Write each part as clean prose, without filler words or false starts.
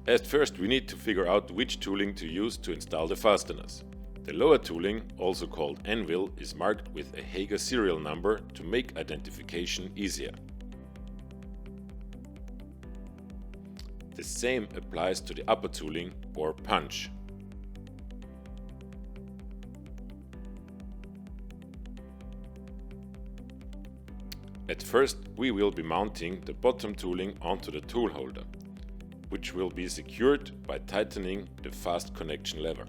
At first we need to figure out which tooling to use to install the fasteners. The lower tooling, also called anvil, is marked with a Haeger serial number to make identification easier. The same applies to the upper tooling or punch. At first we will be mounting the bottom tooling onto the tool holder, which will be secured by tightening the fast connection lever.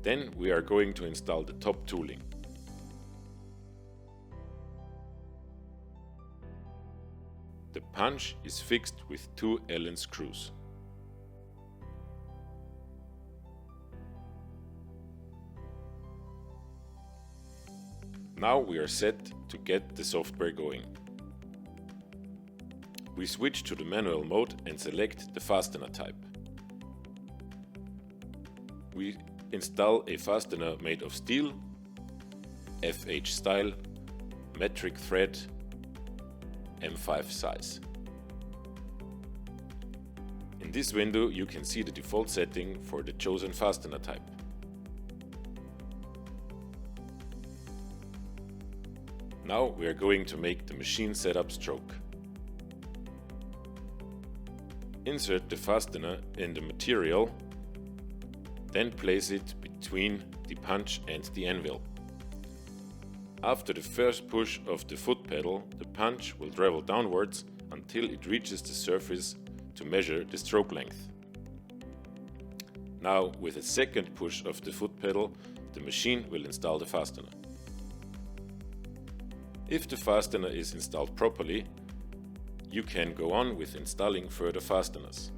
Then we are going to install the top tooling. The punch is fixed with 2 Allen screws. Now we are set to get the software going. We switch to the manual mode and select the fastener type. We install a fastener made of steel, FH style, metric thread, M5 size. In this window you can see the default setting for the chosen fastener type. Now we are going to make the machine setup stroke. Insert the fastener in the material, then place it between the punch and the anvil. After the first push of the foot pedal, the punch will travel downwards until it reaches the surface to measure the stroke length. Now, with a second push of the foot pedal, the machine will install the fastener. If the fastener is installed properly, you can go on with installing further fasteners.